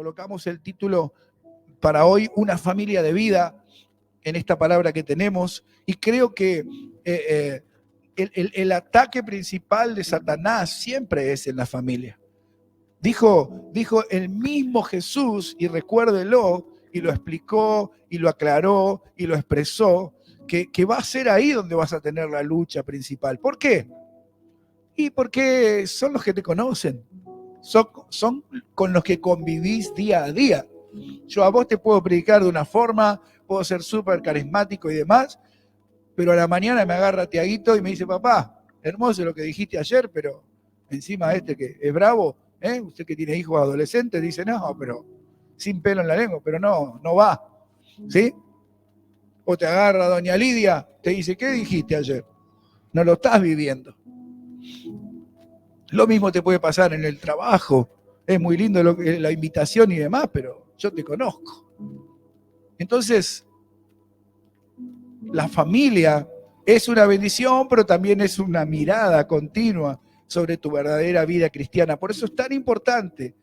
colocamos el título para hoy, Una familia de vida, en esta palabra que tenemos, y creo que el ataque principal de Satanás siempre es en la familia. Dijo el mismo Jesús, y recuérdelo, y lo explicó, y lo aclaró, y lo expresó, que va a ser ahí donde vas a tener la lucha principal. ¿Por qué? Y porque son los que te conocen, son con los que convivís día a día. Yo a vos te puedo predicar de una forma, puedo ser súper carismático y demás, pero a la mañana me agarra Tiaguito y me dice, papá, hermoso lo que dijiste ayer, pero encima que es bravo, usted que tiene hijos adolescentes, dice, no, pero sin pelo en la lengua, pero no va, ¿sí? O te agarra doña Lidia, te dice, ¿qué dijiste ayer? No lo estás viviendo. Lo mismo te puede pasar en el trabajo, es muy lindo la invitación y demás, pero yo te conozco. Entonces, la familia es una bendición, pero también es una mirada continua sobre tu verdadera vida cristiana. Por eso es tan importante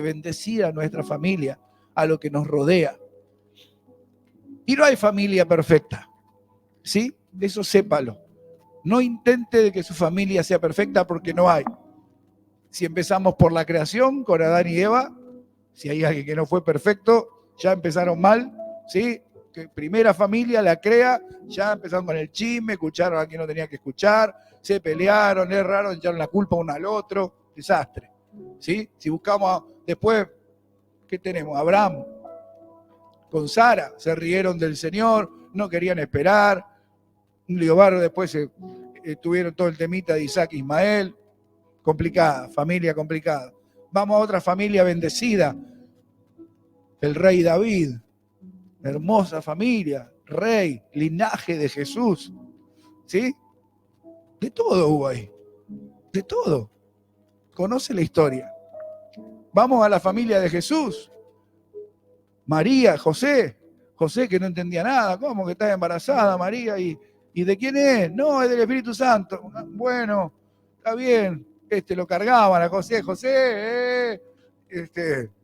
bendecir a nuestra familia, a lo que nos rodea. Y no hay familia perfecta, ¿sí? Eso sépalo. No intente de que su familia sea perfecta porque no hay. Si empezamos por la creación con Adán y Eva, si hay alguien que no fue perfecto, ya empezaron mal, ¿sí? Que primera familia la crea, ya empezaron con el chisme, escucharon a quien no tenía que escuchar, se pelearon, erraron, echaron la culpa uno al otro, desastre, ¿sí? Si buscamos después, ¿qué tenemos? Abraham con Sara, se rieron del Señor, no querían esperar, un lío barro, después tuvieron todo el temita de Isaac e Ismael, complicada, familia complicada. Vamos a otra familia bendecida, el rey David, hermosa familia, rey, linaje de Jesús, ¿sí? De todo hubo ahí, de todo. Conoce la historia. Vamos a la familia de Jesús, María, José que no entendía nada, ¿cómo que estás embarazada, María? ¿Y de quién es? No, es del Espíritu Santo. Bueno, está bien, lo cargaban a José,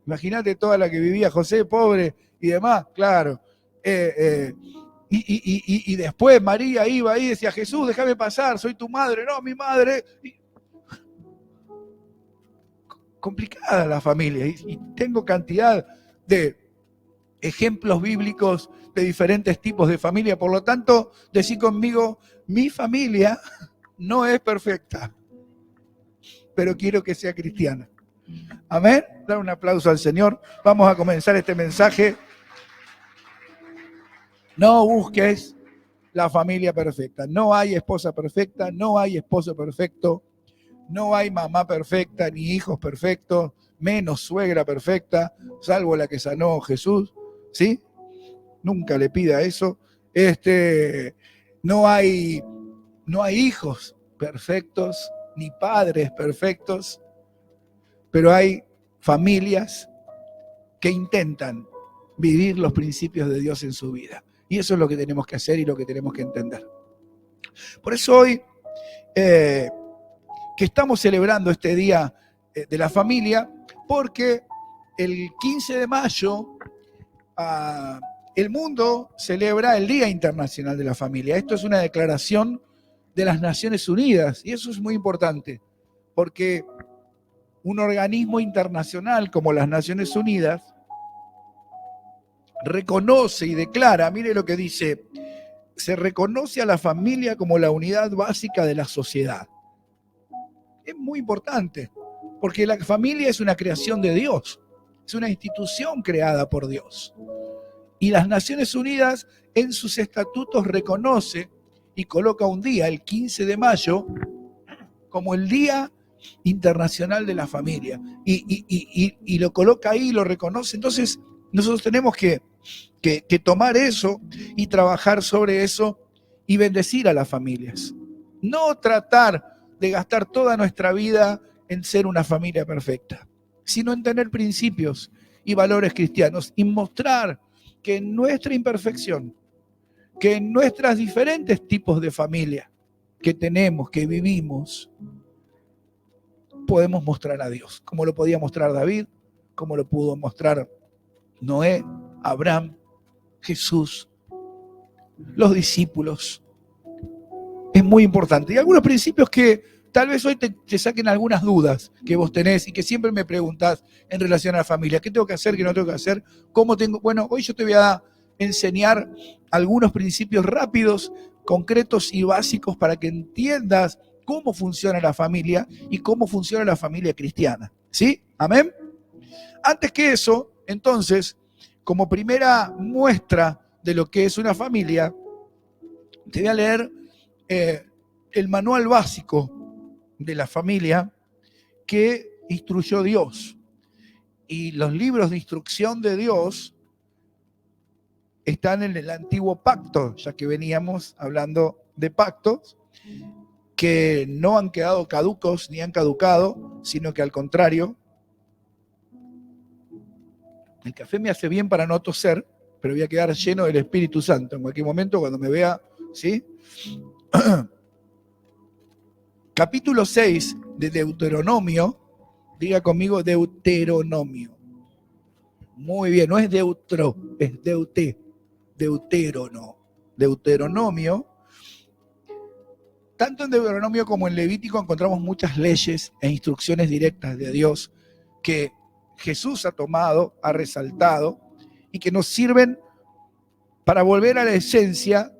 imagínate toda la que vivía José, pobre y demás, claro. Y después María iba ahí y decía, Jesús, déjame pasar, soy tu madre, no, mi madre. Complicada la familia, y tengo cantidad de ejemplos bíblicos de diferentes tipos de familia. Por lo tanto, decí conmigo, mi familia no es perfecta, pero quiero que sea cristiana. Amén. Dar un aplauso al Señor. Vamos a comenzar este mensaje. No busques la familia perfecta. No hay esposa perfecta, no hay esposo perfecto, no hay mamá perfecta, ni hijos perfectos, menos suegra perfecta, salvo la que sanó Jesús, ¿sí? Nunca le pida eso. No hay hijos perfectos, ni padres perfectos, pero hay familias que intentan vivir los principios de Dios en su vida. Y eso es lo que tenemos que hacer y lo que tenemos que entender. Por eso hoy, que estamos celebrando este Día de la Familia, porque el 15 de mayo el mundo celebra el Día Internacional de la Familia. Esto es una declaración de las Naciones Unidas y eso es muy importante, porque un organismo internacional como las Naciones Unidas reconoce y declara, mire lo que dice, se reconoce a la familia como la unidad básica de la sociedad. Es muy importante, porque la familia es una creación de Dios, es una institución creada por Dios. Y las Naciones Unidas en sus estatutos reconoce y coloca un día, el 15 de mayo, como el Día Internacional de la Familia. Y lo coloca ahí, lo reconoce. Entonces, nosotros tenemos que tomar eso y trabajar sobre eso y bendecir a las familias. No tratar de gastar toda nuestra vida en ser una familia perfecta, sino en tener principios y valores cristianos y mostrar que en nuestra imperfección, que en nuestros diferentes tipos de familia que tenemos, que vivimos, podemos mostrar a Dios, como lo podía mostrar David, como lo pudo mostrar Noé, Abraham, Jesús, los discípulos. Es muy importante. Y algunos principios que tal vez hoy te saquen algunas dudas que vos tenés y que siempre me preguntás en relación a la familia. ¿Qué tengo que hacer? ¿Qué no tengo que hacer? ¿Cómo tengo? Bueno, hoy yo te voy a enseñar algunos principios rápidos, concretos y básicos para que entiendas cómo funciona la familia y cómo funciona la familia cristiana. ¿Sí? ¿Amén? Antes que eso, entonces, como primera muestra de lo que es una familia, te voy a leer el manual básico de la familia que instruyó Dios. Y los libros de instrucción de Dios están en el antiguo pacto, ya que veníamos hablando de pactos que no han quedado caducos ni han caducado, sino que al contrario, el café me hace bien para no toser, pero voy a quedar lleno del Espíritu Santo en cualquier momento cuando me vea, ¿sí? Capítulo 6 de Deuteronomio, diga conmigo Deuteronomio. Muy bien, no es deutro, es Deuteronomio. Tanto en Deuteronomio como en Levítico encontramos muchas leyes e instrucciones directas de Dios que Jesús ha tomado, ha resaltado y que nos sirven para volver a la esencia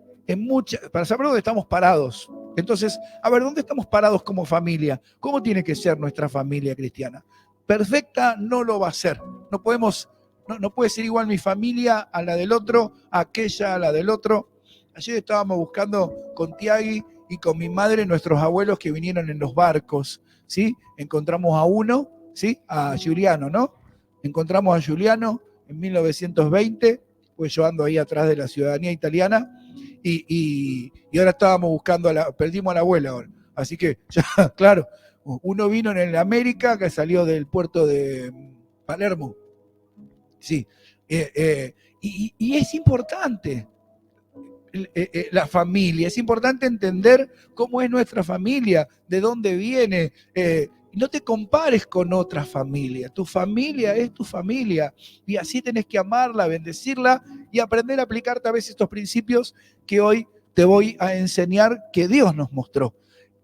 para saber dónde estamos parados. Entonces, a ver, ¿dónde estamos parados como familia? ¿Cómo tiene que ser nuestra familia cristiana? Perfecta no lo va a ser. No puede ser igual mi familia a la del otro, aquella a la del otro. Ayer estábamos buscando con Tiagui y con mi madre nuestros abuelos que vinieron en los barcos, ¿sí? Encontramos a uno, ¿sí? A Giuliano, ¿no? Encontramos a Giuliano en 1920, pues yo ando ahí atrás de la ciudadanía italiana, y ahora estábamos buscando, perdimos a la abuela ahora. Así que, ya, claro, uno vino en el América, que salió del puerto de Palermo. Sí, y es importante la familia, es importante entender cómo es nuestra familia, de dónde viene. No te compares con otra familia, tu familia es tu familia y así tenés que amarla, bendecirla y aprender a aplicarte a veces estos principios que hoy te voy a enseñar que Dios nos mostró.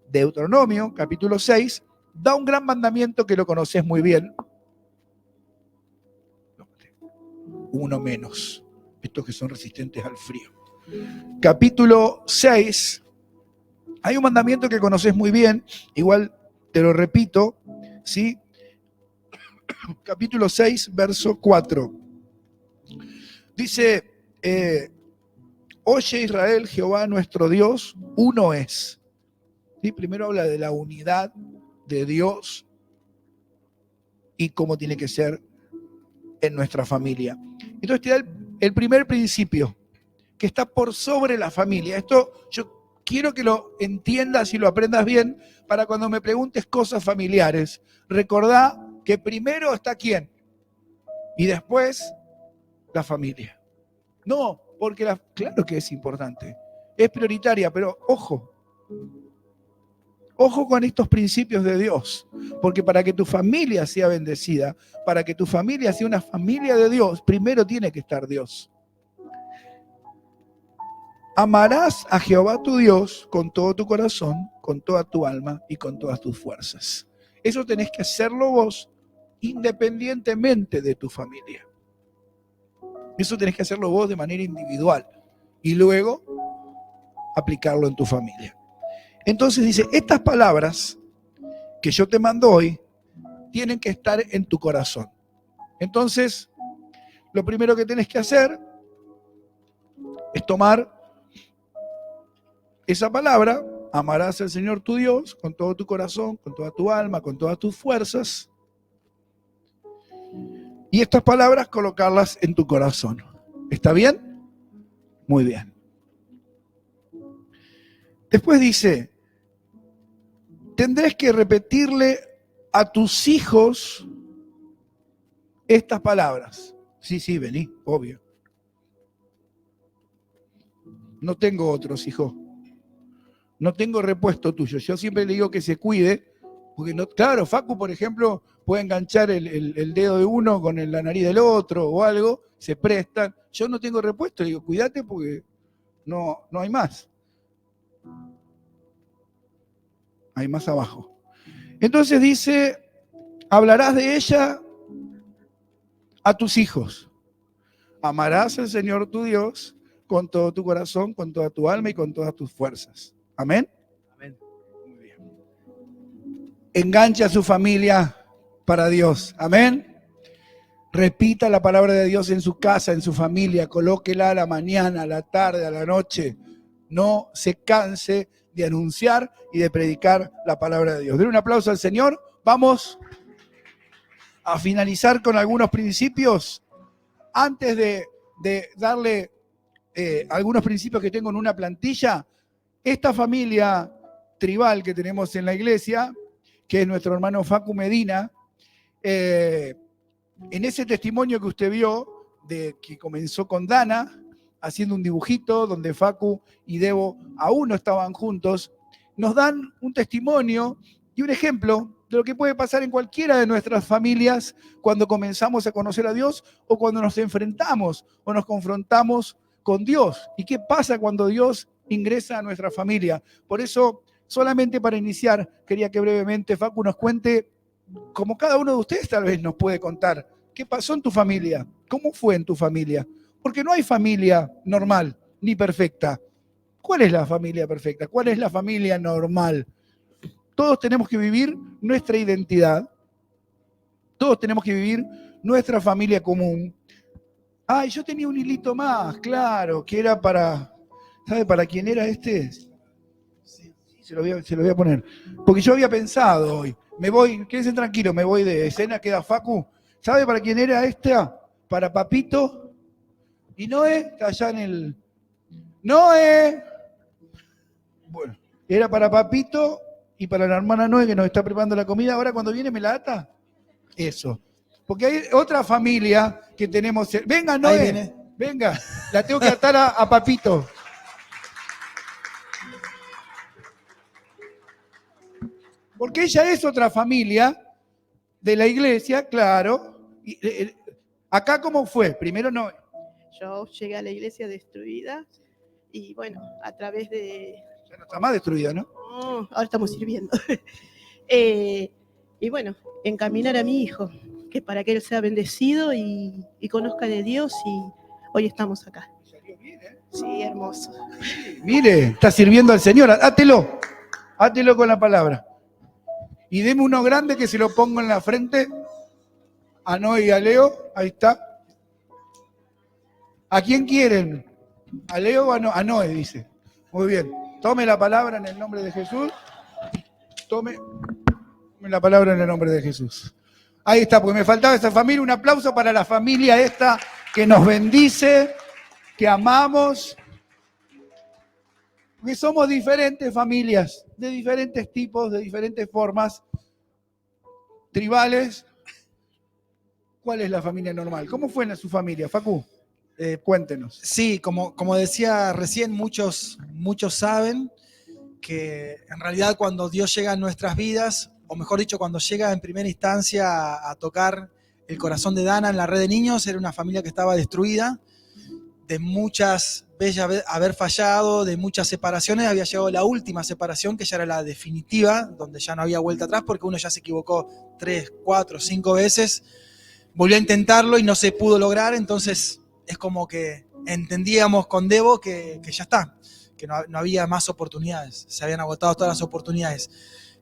Deuteronomio, capítulo 6, da un gran mandamiento que lo conoces muy bien. Uno menos, estos que son resistentes al frío. Capítulo 6, hay un mandamiento que conoces muy bien, igual te lo repito, ¿sí? Capítulo 6, verso 4. Dice, oye Israel, Jehová nuestro Dios, uno es. ¿Sí? Primero habla de la unidad de Dios y cómo tiene que ser en nuestra familia. Entonces te da el primer principio, que está por sobre la familia. Esto yo quiero que lo entiendas y lo aprendas bien para cuando me preguntes cosas familiares. Recordá que primero está quién y después la familia. No, porque claro que es importante, es prioritaria, pero ojo con estos principios de Dios, porque para que tu familia sea bendecida, para que tu familia sea una familia de Dios, primero tiene que estar Dios. Amarás a Jehová tu Dios con todo tu corazón, con toda tu alma y con todas tus fuerzas. Eso tenés que hacerlo vos independientemente de tu familia. Eso tenés que hacerlo vos de manera individual y luego aplicarlo en tu familia. Entonces dice, estas palabras que yo te mando hoy tienen que estar en tu corazón. Entonces, lo primero que tenés que hacer es tomar esa palabra, amarás al Señor tu Dios con todo tu corazón, con toda tu alma, con todas tus fuerzas. Y estas palabras colocarlas en tu corazón. ¿Está bien? Muy bien. Después dice, tendrás que repetirle a tus hijos estas palabras. Sí, vení, obvio. No tengo otros hijos. No tengo repuesto tuyo. Yo siempre le digo que se cuide, porque no, claro, Facu, por ejemplo, puede enganchar el dedo de uno con la nariz del otro o algo, se prestan. Yo no tengo repuesto, digo, cuídate porque no hay más. Hay más abajo. Entonces dice, hablarás de ella a tus hijos. Amarás al Señor tu Dios con todo tu corazón, con toda tu alma y con todas tus fuerzas. ¿Amén? Amén. Muy bien. Engancha a su familia para Dios. Amén. Repita la palabra de Dios en su casa, en su familia. Colóquela a la mañana, a la tarde, a la noche. No se canse de anunciar y de predicar la palabra de Dios. Den un aplauso al Señor. Vamos a finalizar con algunos principios. Antes de darle algunos principios que tengo en una plantilla, esta familia tribal que tenemos en la iglesia, que es nuestro hermano Facu Medina, en ese testimonio que usted vio, de que comenzó con Dana, haciendo un dibujito donde Facu y Debo aún no estaban juntos, nos dan un testimonio y un ejemplo de lo que puede pasar en cualquiera de nuestras familias cuando comenzamos a conocer a Dios o cuando nos enfrentamos o nos confrontamos con Dios. ¿Y qué pasa cuando Dios ingresa a nuestra familia? Por eso, solamente para iniciar, quería que brevemente Facu nos cuente, como cada uno de ustedes tal vez nos puede contar, ¿qué pasó en tu familia? ¿Cómo fue en tu familia? Porque no hay familia normal ni perfecta. ¿Cuál es la familia perfecta? ¿Cuál es la familia normal? Todos tenemos que vivir nuestra identidad. Todos tenemos que vivir nuestra familia común. Ay, yo tenía un hilito más, claro, que era para... ¿Sabe para quién era este? Sí, se lo voy a poner. Porque yo había pensado hoy, me voy, quédense tranquilos, me voy de escena, queda Facu. ¿Sabe para quién era esta? Para Papito. Y Noé, está allá en el... ¡Noé! Bueno, era para Papito y para la hermana Noé que nos está preparando la comida. Ahora cuando viene me la ata. Eso. Porque hay otra familia que tenemos. Venga, Noé. Venga. La tengo que atar a Papito. Porque ella es otra familia de la iglesia, claro. Acá, ¿cómo fue? Primero Noé. Yo llegué a la iglesia destruida y bueno, a través de... Ya no está más destruida, ¿no? Oh, ahora estamos sirviendo. Y bueno, encaminar a mi hijo, que para que él sea bendecido y conozca de Dios, y hoy estamos acá. Salió bien, ¿eh? Sí, hermoso. Mire, está sirviendo al Señor. Átelo con la palabra. Y deme uno grande que se lo pongo en la frente a Noé y a Leo. Ahí está. ¿A quién quieren? ¿A Leo o a Noé? Dice. Muy bien. Tome la palabra en el nombre de Jesús. Tome la palabra en el nombre de Jesús. Ahí está, porque me faltaba esa familia. Un aplauso para la familia esta que nos bendice, que amamos. Porque somos diferentes familias, de diferentes tipos, de diferentes formas, tribales. ¿Cuál es la familia normal? ¿Cómo fue en su familia, Facu? Cuéntenos. Sí, como decía recién, muchos saben que en realidad cuando Dios llega a nuestras vidas, o mejor dicho, cuando llega en primera instancia a tocar el corazón de Dana en la red de niños, era una familia que estaba destruida, de muchas veces haber fallado, de muchas separaciones, había llegado la última separación, que ya era la definitiva, donde ya no había vuelta atrás, porque uno ya se equivocó 3, 4, 5 veces, volvió a intentarlo y no se pudo lograr, entonces es como que entendíamos con Debo que ya está, que no había más oportunidades, se habían agotado todas las oportunidades.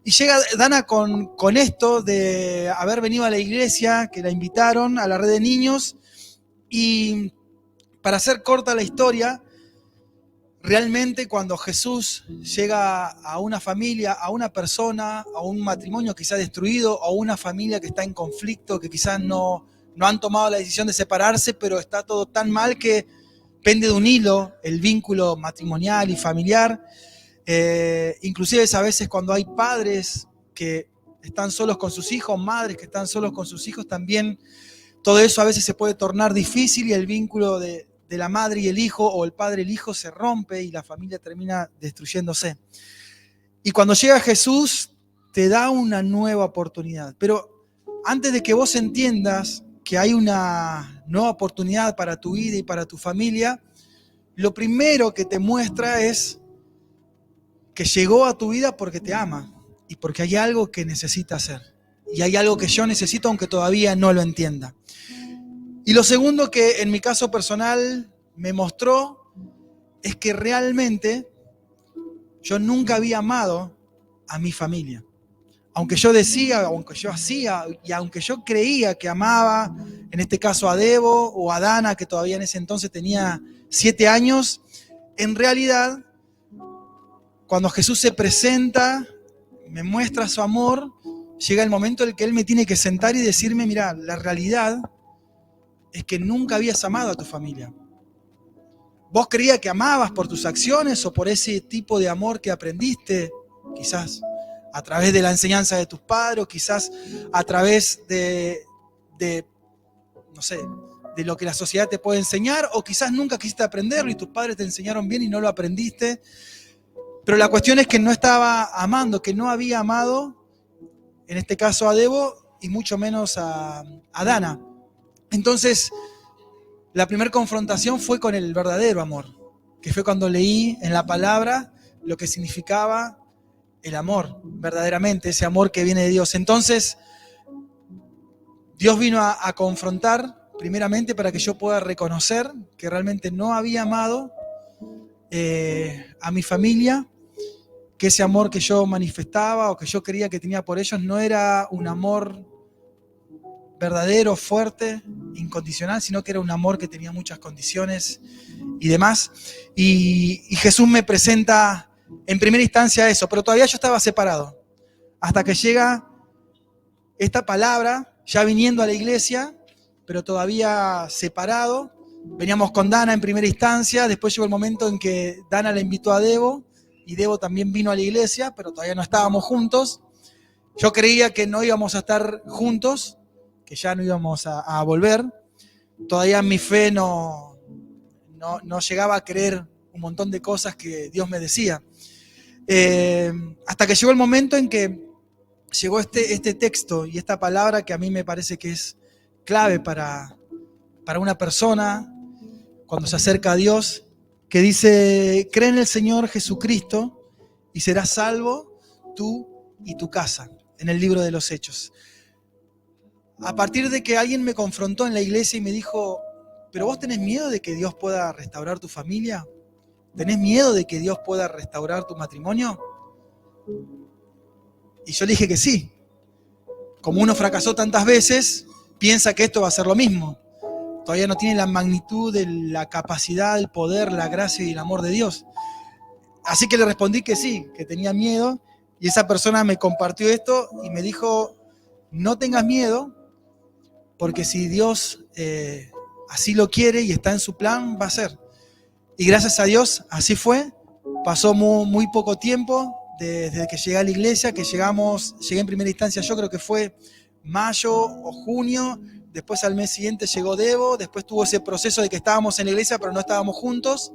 Y llega Dana con esto de haber venido a la iglesia, que la invitaron a la red de niños, y para hacer corta la historia, realmente cuando Jesús llega a una familia, a una persona, a un matrimonio quizá destruido, a una familia que está en conflicto, que quizás no han tomado la decisión de separarse, pero está todo tan mal que pende de un hilo el vínculo matrimonial y familiar. Inclusive a veces cuando hay padres que están solos con sus hijos, madres que están solos con sus hijos, también todo eso a veces se puede tornar difícil y el vínculo de la madre y el hijo, o el padre y el hijo, se rompe y la familia termina destruyéndose. Y cuando llega Jesús, te da una nueva oportunidad. Pero antes de que vos entiendas que hay una nueva oportunidad para tu vida y para tu familia, lo primero que te muestra es que llegó a tu vida porque te ama y porque hay algo que necesita hacer. Y hay algo que yo necesito aunque todavía no lo entienda. Y lo segundo que en mi caso personal me mostró es que realmente yo nunca había amado a mi familia. Aunque yo decía, aunque yo hacía y aunque yo creía que amaba, en este caso a Debo o a Dana, que todavía en ese entonces tenía 7 años, en realidad, cuando Jesús se presenta, me muestra su amor, llega el momento en el que Él me tiene que sentar y decirme, mira, la realidad es que nunca habías amado a tu familia. Vos creías que amabas por tus acciones o por ese tipo de amor que aprendiste, quizás a través de la enseñanza de tus padres, o quizás a través de no sé, de lo que la sociedad te puede enseñar, o quizás nunca quisiste aprenderlo y tus padres te enseñaron bien y no lo aprendiste. Pero la cuestión es que no estaba amando, que no había amado, en este caso a Debo, y mucho menos a Dana. Entonces, la primera confrontación fue con el verdadero amor, que fue cuando leí en la palabra lo que significaba el amor, verdaderamente, ese amor que viene de Dios. Entonces, Dios vino a confrontar, primeramente, para que yo pueda reconocer que realmente no había amado a mi familia, que ese amor que yo manifestaba o que yo creía que tenía por ellos no era un amor verdadero, fuerte, incondicional, sino que era un amor que tenía muchas condiciones y demás. Y Jesús me presenta en primera instancia eso, pero todavía yo estaba separado. Hasta que llega esta palabra, ya viniendo a la iglesia, pero todavía separado. Veníamos con Dana en primera instancia, después llegó el momento en que Dana le invitó a Debo, y Debo también vino a la iglesia, pero todavía no estábamos juntos. Yo creía que no íbamos a estar juntos, que ya no íbamos a volver. Todavía mi fe no llegaba a creer un montón de cosas que Dios me decía. Hasta que llegó el momento en que llegó este texto y esta palabra que a mí me parece que es clave para una persona cuando se acerca a Dios, que dice: cree en el Señor Jesucristo y serás salvo tú y tu casa, en el libro de los Hechos. A partir de que alguien me confrontó en la iglesia y me dijo: ¿pero vos tenés miedo de que Dios pueda restaurar tu familia? ¿Tenés miedo de que Dios pueda restaurar tu matrimonio? Y yo le dije que sí. Como uno fracasó tantas veces, piensa que esto va a ser lo mismo. Todavía no tiene la magnitud de la capacidad, el poder, la gracia y el amor de Dios. Así que le respondí que sí, que tenía miedo. Y esa persona me compartió esto y me dijo: no tengas miedo, porque si Dios así lo quiere y está en su plan, va a ser. Y gracias a Dios, así fue. Pasó muy poco tiempo desde que llegué a la iglesia, que llegué en primera instancia, yo creo que fue mayo o junio. Después al mes siguiente llegó Debo, después tuvo ese proceso de que estábamos en la iglesia pero no estábamos juntos.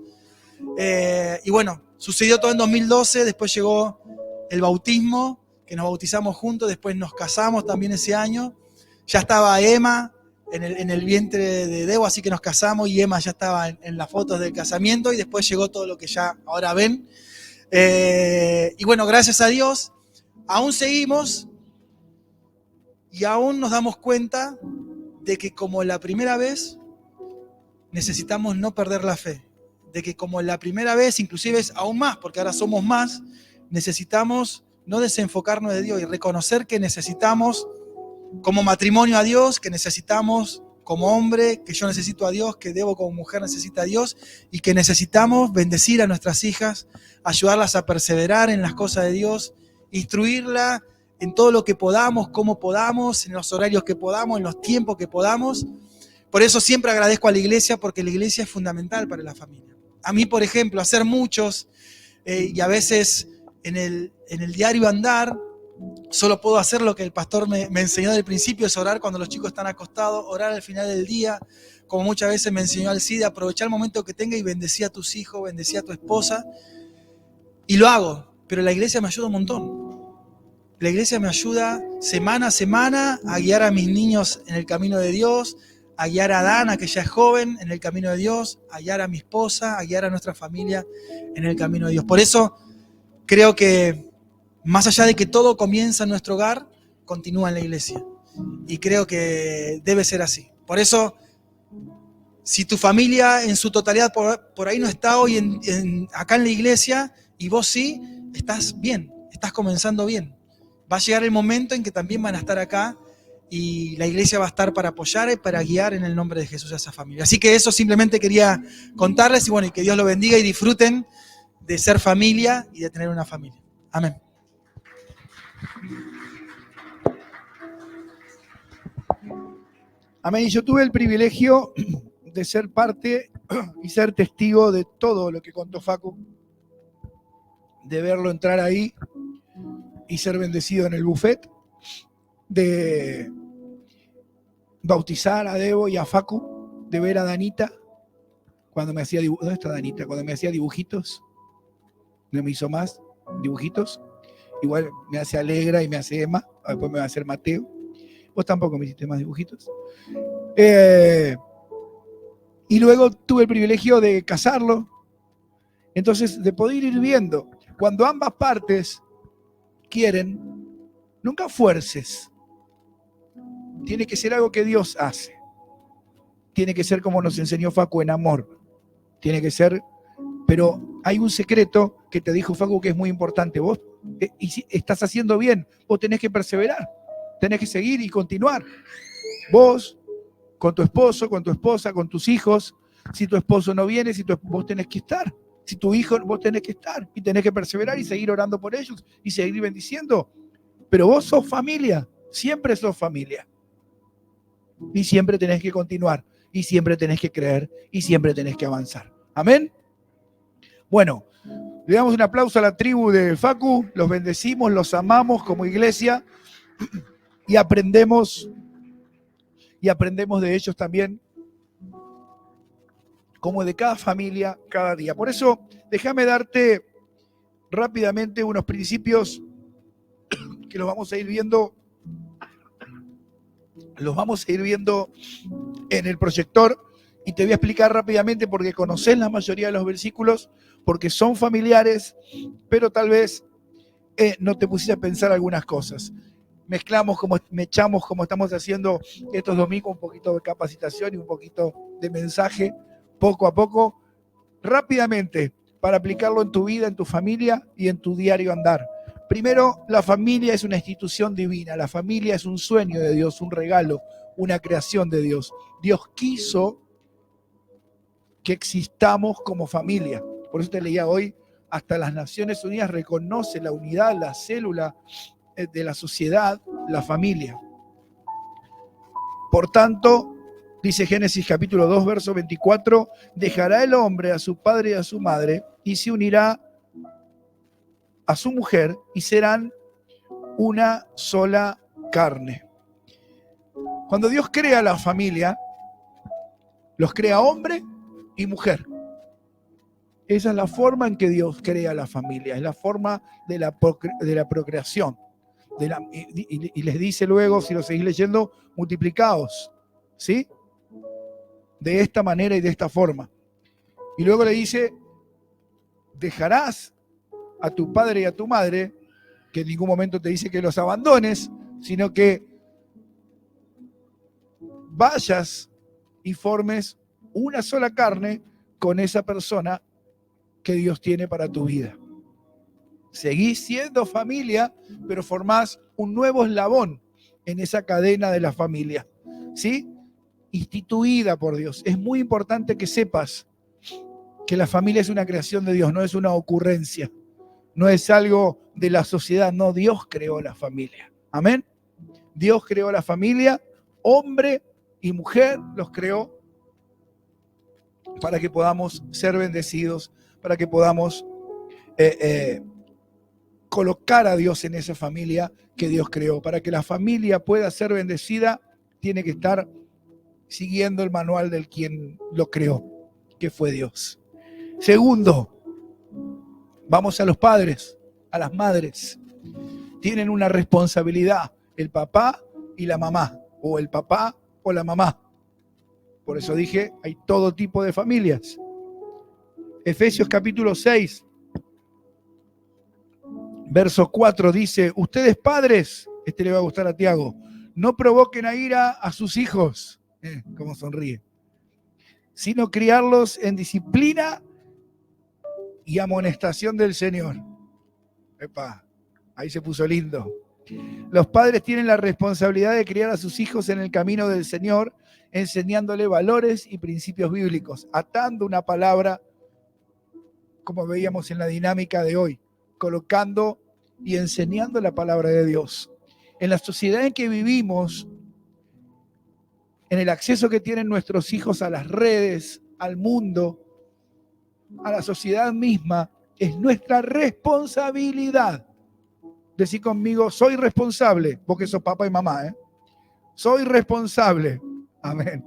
Y bueno, sucedió todo en 2012, después llegó el bautismo, que nos bautizamos juntos, después nos casamos también ese año. Ya estaba Emma en el vientre de Debo, así que nos casamos y Emma ya estaba en las fotos del casamiento, y después llegó todo lo que ya ahora ven. Y bueno, gracias a Dios, aún seguimos y aún nos damos cuenta de que como la primera vez necesitamos no perder la fe, de que como la primera vez, inclusive es aún más, porque ahora somos más, necesitamos no desenfocarnos de Dios y reconocer que necesitamos como matrimonio a Dios, que necesitamos como hombre, que yo necesito a Dios, que Debo como mujer necesita a Dios, y que necesitamos bendecir a nuestras hijas, ayudarlas a perseverar en las cosas de Dios, instruirla en todo lo que podamos, como podamos, en los horarios que podamos, en los tiempos que podamos. Por eso siempre agradezco a la iglesia, porque la iglesia es fundamental para la familia. A mí, por ejemplo, hacer muchos, y a veces en el diario andar, solo puedo hacer lo que el pastor me enseñó desde el principio, es orar cuando los chicos están acostados, orar al final del día, como muchas veces me enseñó Alcide, aprovechar el momento que tenga y bendecir a tus hijos, bendecir a tu esposa. Y lo hago, pero la iglesia me ayuda un montón. La iglesia me ayuda semana a semana a guiar a mis niños en el camino de Dios, a guiar a Dana, que ya es joven, en el camino de Dios, a guiar a mi esposa, a guiar a nuestra familia en el camino de Dios. Por eso creo que más allá de que todo comienza en nuestro hogar, continúa en la iglesia. Y creo que debe ser así. Por eso, si tu familia en su totalidad por ahí no está hoy acá en la iglesia, y vos sí, estás bien, estás comenzando bien. Va a llegar el momento en que también van a estar acá y la iglesia va a estar para apoyar y para guiar en el nombre de Jesús a esa familia. Así que eso simplemente quería contarles y bueno, y que Dios lo bendiga y disfruten de ser familia y de tener una familia. Amén. Amén. Y yo tuve el privilegio de ser parte y ser testigo de todo lo que contó Facu, de verlo entrar ahí y ser bendecido en el buffet, de bautizar a Debo y a Facu, de ver a Danita cuando me hacía dibujitos. ¿Dónde está Danita? Cuando me hacía dibujitos, no me hizo más dibujitos. Igual me hace Alegra y me hace Emma, después me va a hacer Mateo. Vos tampoco me hiciste más dibujitos. Y luego tuve el privilegio de casarlo. Entonces, de poder ir viendo, cuando ambas partes quieren, nunca fuerces. Tiene que ser algo que Dios hace. Tiene que ser como nos enseñó Facu, en amor. Tiene que ser, pero hay un secreto que te dijo Facu que es muy importante. Vos y si estás haciendo bien, vos tenés que perseverar, tenés que seguir y continuar. Vos, con tu esposo, con tu esposa, con tus hijos, si tu esposo no viene, vos tenés que estar. Si tu hijo, vos tenés que estar y tenés que perseverar y seguir orando por ellos y seguir bendiciendo. Pero vos sos familia, siempre sos familia. Y siempre tenés que continuar, y siempre tenés que creer, y siempre tenés que avanzar. ¿Amén? Bueno, le damos un aplauso a la tribu de Facu, los bendecimos, los amamos como iglesia y aprendemos de ellos también, como de cada familia, cada día. Por eso, déjame darte rápidamente unos principios que los vamos a ir viendo en el proyector, y te voy a explicar rápidamente porque conocés la mayoría de los versículos, porque son familiares, pero tal vez no te pusiste a pensar algunas cosas. Mechamos como estamos haciendo estos domingos, un poquito de capacitación y un poquito de mensaje, poco a poco, rápidamente, para aplicarlo en tu vida, en tu familia y en tu diario andar. Primero, la familia es una institución divina, la familia es un sueño de Dios, un regalo, una creación de Dios. Dios quiso que existamos como familia. Por eso te leía hoy, hasta las Naciones Unidas reconoce la unidad, la célula de la sociedad, la familia. Por tanto, dice Génesis capítulo 2, verso 24, dejará el hombre a su padre y a su madre y se unirá a su mujer y serán una sola carne. Cuando Dios crea la familia, los crea hombre y mujer. Esa es la forma en que Dios crea la familia, es la forma de la procreación. Y les dice luego, si lo seguís leyendo, multiplicaos, ¿sí? De esta manera y de esta forma. Y luego le dice, dejarás a tu padre y a tu madre, que en ningún momento te dice que los abandones, sino que vayas y formes una sola carne con esa persona que Dios tiene para tu vida. Seguís siendo familia, pero formás un nuevo eslabón en esa cadena de la familia, ¿sí? Instituida por Dios. Es muy importante que sepas que la familia es una creación de Dios, no es una ocurrencia, no es algo de la sociedad, no, Dios creó la familia. Amén. Dios creó la familia, hombre y mujer los creó para que podamos ser bendecidos, para que podamos colocar a Dios en esa familia que Dios creó. Para que la familia pueda ser bendecida, tiene que estar siguiendo el manual del quien lo creó, que fue Dios. Segundo, vamos a los padres, a las madres. tienen una responsabilidad, el papá y la mamá, o el papá o la mamá. Por eso dije, hay todo tipo de familias. Efesios capítulo 6, verso 4 dice, ustedes padres, este le va a gustar a Tiago, no provoquen a ira a sus hijos, cómo sonríe, sino criarlos en disciplina y amonestación del Señor. Epa, ahí se puso lindo. Los padres tienen la responsabilidad de criar a sus hijos en el camino del Señor, enseñándole valores y principios bíblicos, atando una palabra, como veíamos en la dinámica de hoy, colocando y enseñando la palabra de Dios. En la sociedad en que vivimos, en el acceso que tienen nuestros hijos a las redes, al mundo, a la sociedad misma, es nuestra responsabilidad. Decí conmigo, soy responsable, porque sos papá y mamá, soy responsable. Amén.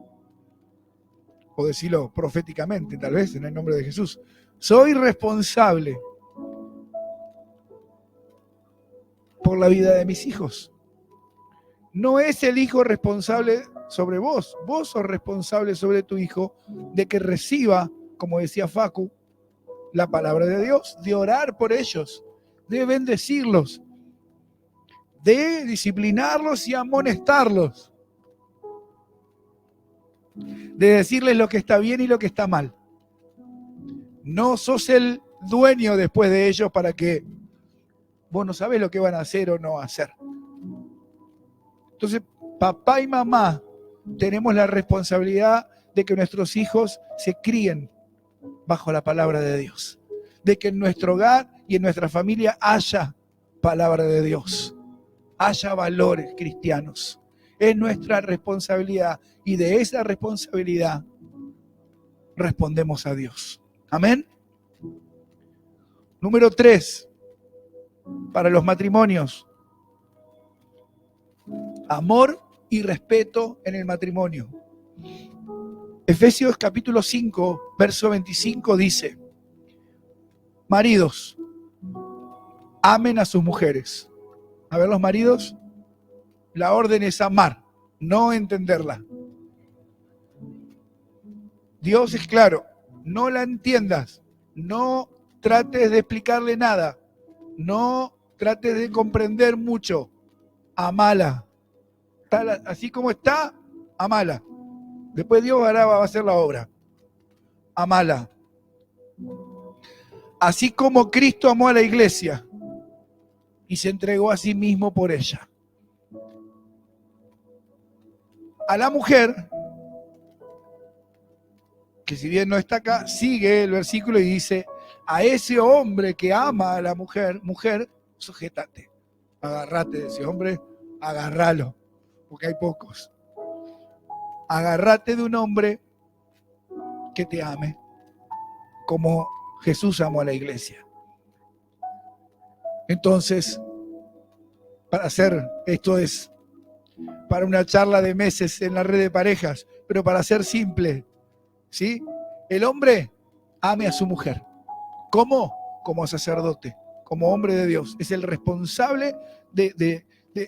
O decirlo proféticamente, tal vez, en el nombre de Jesús. Soy responsable por la vida de mis hijos. No es el hijo responsable sobre vos. Vos sos responsable sobre tu hijo de que reciba, como decía Facu, la palabra de Dios, de orar por ellos, de bendecirlos, de disciplinarlos y amonestarlos, de decirles lo que está bien y lo que está mal. No sos el dueño después de ellos para que vos no sabés lo que van a hacer o no hacer. Entonces, papá y mamá tenemos la responsabilidad de que nuestros hijos se críen bajo la palabra de Dios, de que en nuestro hogar y en nuestra familia haya palabra de Dios, haya valores cristianos. Es nuestra responsabilidad y de esa responsabilidad respondemos a Dios. Amén. Número 3, para los matrimonios. Amor y respeto en el matrimonio. Efesios capítulo 5, verso 25 dice, maridos, amen a sus mujeres. A ver, los maridos, la orden es amar, no entenderla. Dios es claro, no la entiendas, no trates de explicarle nada, no trates de comprender mucho, amala. Así como está, amala. Después Dios va a hacer la obra. Amala. Así como Cristo amó a la iglesia y se entregó a sí mismo por ella. A la mujer, que si bien no está acá, sigue el versículo y dice, a ese hombre que ama a la mujer, sujétate. Agarrate de ese hombre, agarralo, porque hay pocos. Agarrate de un hombre que te ame, como Jesús amó a la iglesia. Entonces, esto es para una charla de meses en la red de parejas, pero para ser simple, ¿sí? El hombre ame a su mujer. ¿Cómo? Como sacerdote, como hombre de Dios. Es el responsable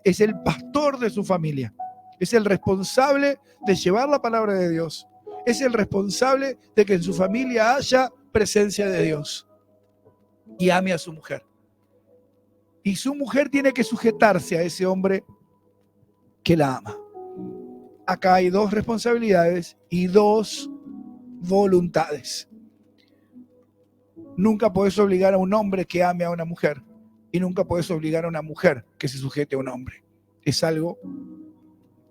es el pastor de su familia. Es el responsable de llevar la palabra de Dios. Es el responsable de que en su familia haya presencia de Dios. Y ame a su mujer. Y su mujer tiene que sujetarse a ese hombre que la ama. Acá hay 2 responsabilidades y 2 voluntades. Nunca podés obligar a un hombre que ame a una mujer y nunca podés obligar a una mujer que se sujete a un hombre. Es algo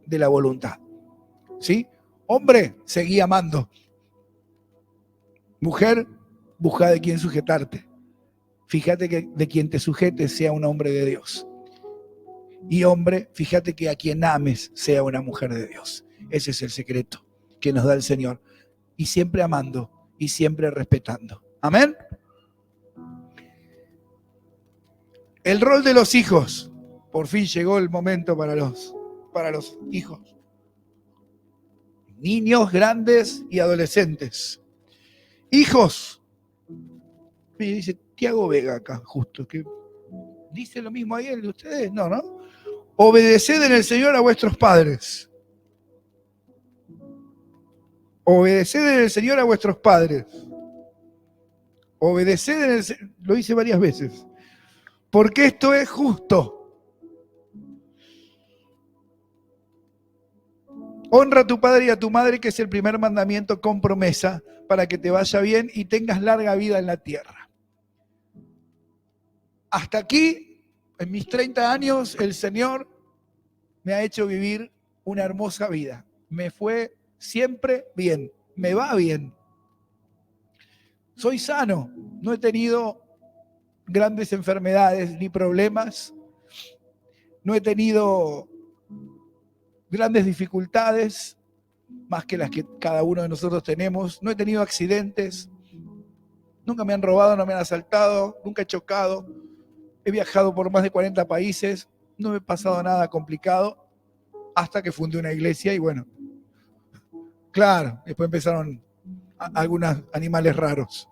de la voluntad. ¿Sí? Hombre, seguí amando. Mujer, busca de quién sujetarte. Fíjate que de quien te sujete sea un hombre de Dios. Y hombre, fíjate que a quien ames sea una mujer de Dios. Ese es el secreto que nos da el Señor. Y siempre amando y siempre respetando. Amén. El rol de los hijos. Por fin llegó el momento para los hijos. Niños, grandes y adolescentes. Hijos. Me dice Tiago Vega acá, justo, que ¿Dice lo mismo ahí el de ustedes? No, ¿no? Obedeced en el Señor a vuestros padres. Obedeced en el Señor a vuestros padres. Obedeced en el Señor. Lo hice varias veces. Porque esto es justo. Honra a tu padre y a tu madre, que es el primer mandamiento con promesa, para que te vaya bien y tengas larga vida en la tierra. Hasta aquí, en mis 30 años, el Señor me ha hecho vivir una hermosa vida. Me fue siempre bien, me va bien. Soy sano, no he tenido grandes enfermedades ni problemas, no he tenido grandes dificultades, más que las que cada uno de nosotros tenemos. No he tenido accidentes, nunca me han robado, no me han asaltado, nunca he chocado. He viajado por más de 40 países, no me he pasado nada complicado, hasta que fundé una iglesia y bueno, claro, después empezaron algunos animales raros.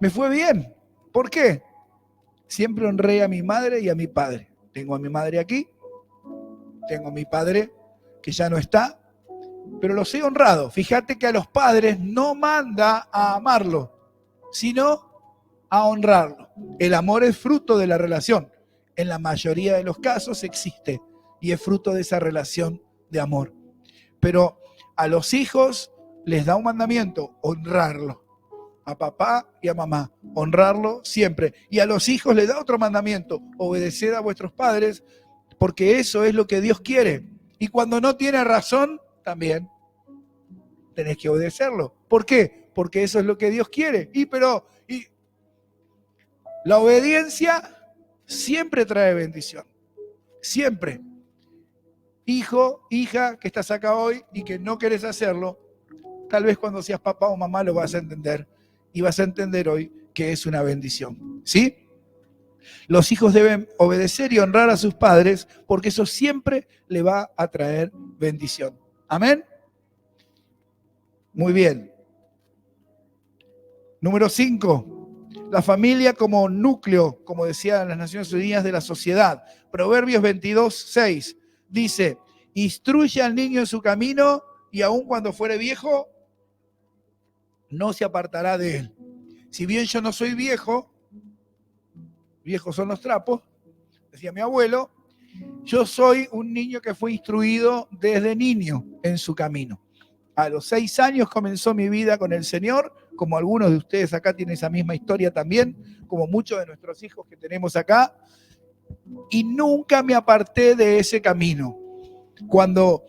Me fue bien. ¿Por qué? Siempre honré a mi madre y a mi padre. Tengo a mi madre aquí, tengo a mi padre que ya no está, pero los he honrado. Fíjate que a los padres no manda a amarlo, sino a honrarlo. El amor es fruto de la relación. En la mayoría de los casos existe y es fruto de esa relación de amor. Pero a los hijos les da un mandamiento: honrarlo. A papá y a mamá, honrarlo siempre. Y a los hijos les da otro mandamiento: obedeced a vuestros padres, porque eso es lo que Dios quiere. Y cuando no tiene razón, también tenés que obedecerlo. ¿Por qué? Porque eso es lo que Dios quiere. Y la obediencia siempre trae bendición. Siempre. Hijo, hija, que estás acá hoy y que no querés hacerlo, tal vez cuando seas papá o mamá lo vas a entender. Y vas a entender hoy que es una bendición. ¿Sí? Los hijos deben obedecer y honrar a sus padres, porque eso siempre le va a traer bendición. ¿Amén? Muy bien. Número 5. La familia como núcleo, como decían las Naciones Unidas, de la sociedad. Proverbios 22:6 dice: instruye al niño en su camino y aun cuando fuere viejo, no se apartará de él. Si bien yo no soy viejo, viejos son los trapos, decía mi abuelo, yo soy un niño que fue instruido desde niño en su camino. A los 6 años comenzó mi vida con el Señor, como algunos de ustedes acá tienen esa misma historia también, como muchos de nuestros hijos que tenemos acá, y nunca me aparté de ese camino. Cuando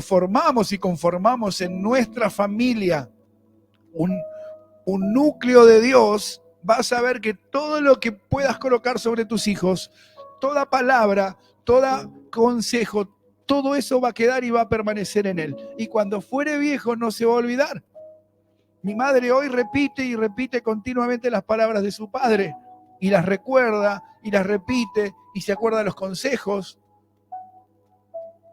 formamos y conformamos en nuestra familia un núcleo de Dios, vas a ver que todo lo que puedas colocar sobre tus hijos, toda palabra, todo consejo, todo eso va a quedar y va a permanecer en él. Y cuando fuere viejo no se va a olvidar. Mi madre hoy repite y repite continuamente las palabras de su padre, y las recuerda y las repite y se acuerda de los consejos,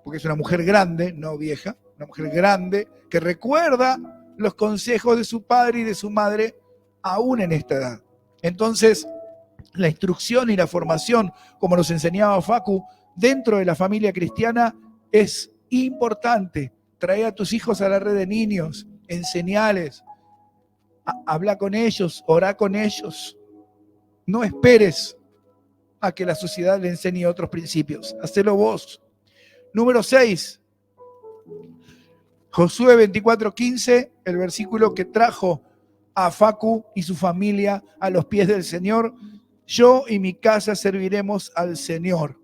porque es una mujer grande, no vieja, una mujer grande que recuerda los consejos de su padre y de su madre aún en esta edad. Entonces, la instrucción y la formación, como nos enseñaba Facu, dentro de la familia cristiana es importante. Trae a tus hijos a la red de niños, enseñales, habla con ellos, orá con ellos. No esperes a que la sociedad le enseñe otros principios, hacelo vos. Número 6. Josué 24:15, el versículo que trajo a Facu y su familia a los pies del Señor: yo y mi casa serviremos al Señor.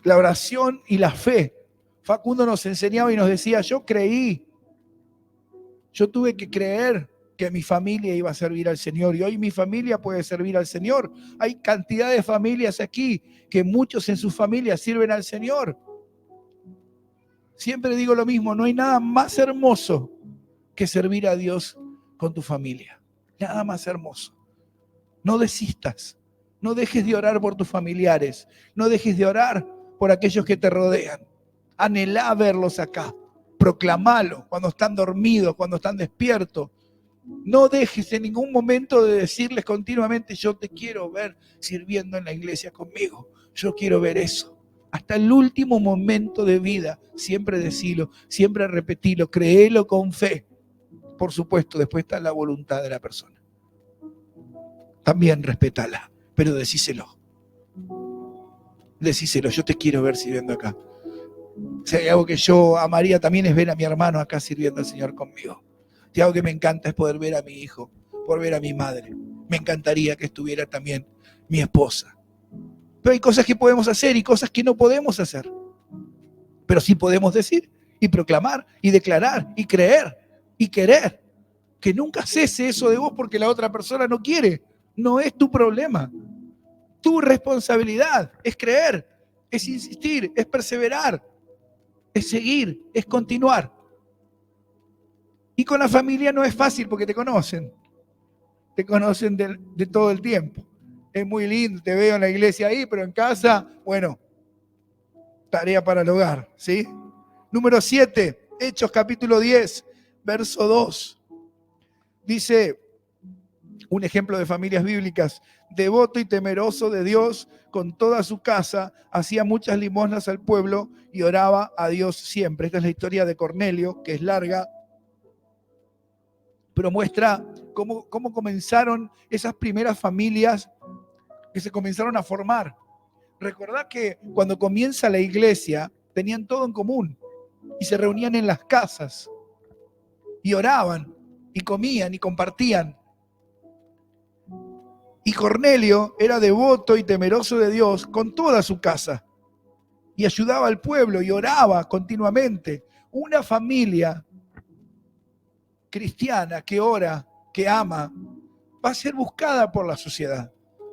La oración y la fe. Facundo nos enseñaba y nos decía: yo creí, yo tuve que creer que mi familia iba a servir al Señor, y hoy mi familia puede servir al Señor. Hay cantidad de familias aquí que muchos en sus familias sirven al Señor. Siempre digo lo mismo: no hay nada más hermoso que servir a Dios con tu familia. Nada más hermoso. No desistas, no dejes de orar por tus familiares, no dejes de orar por aquellos que te rodean. Anhelá verlos acá, proclamalo cuando están dormidos, cuando están despiertos. No dejes en ningún momento de decirles continuamente, yo te quiero ver sirviendo en la iglesia conmigo. Yo quiero ver eso. Hasta el último momento de vida, siempre decilo, siempre repetilo, créelo con fe. Por supuesto, después está la voluntad de la persona. También respétala, pero decíselo. Decíselo, yo te quiero ver sirviendo acá. Si hay algo que yo amaría también es ver a mi hermano acá sirviendo al Señor conmigo. Si algo que me encanta es poder ver a mi hijo, poder ver a mi madre. Me encantaría que estuviera también mi esposa. Pero hay cosas que podemos hacer y cosas que no podemos hacer. Pero sí podemos decir y proclamar y declarar y creer y querer. Que nunca cese eso de vos porque la otra persona no quiere. No es tu problema. Tu responsabilidad es creer, es insistir, es perseverar, es seguir, es continuar. Y con la familia no es fácil porque te conocen de todo el tiempo. Es muy lindo, te veo en la iglesia ahí, pero en casa, bueno, tarea para el hogar, ¿sí? Número 7, Hechos capítulo 10, verso 2. Dice, un ejemplo de familias bíblicas, devoto y temeroso de Dios con toda su casa, hacía muchas limosnas al pueblo y oraba a Dios siempre. Esta es la historia de Cornelio, que es larga, pero muestra cómo comenzaron esas primeras familias que se comenzaron a formar. Recordad que cuando comienza la iglesia, tenían todo en común y se reunían en las casas y oraban y comían y compartían. Y Cornelio era devoto y temeroso de Dios con toda su casa y ayudaba al pueblo y oraba continuamente. Una familia cristiana que ora, que ama, va a ser buscada por la sociedad,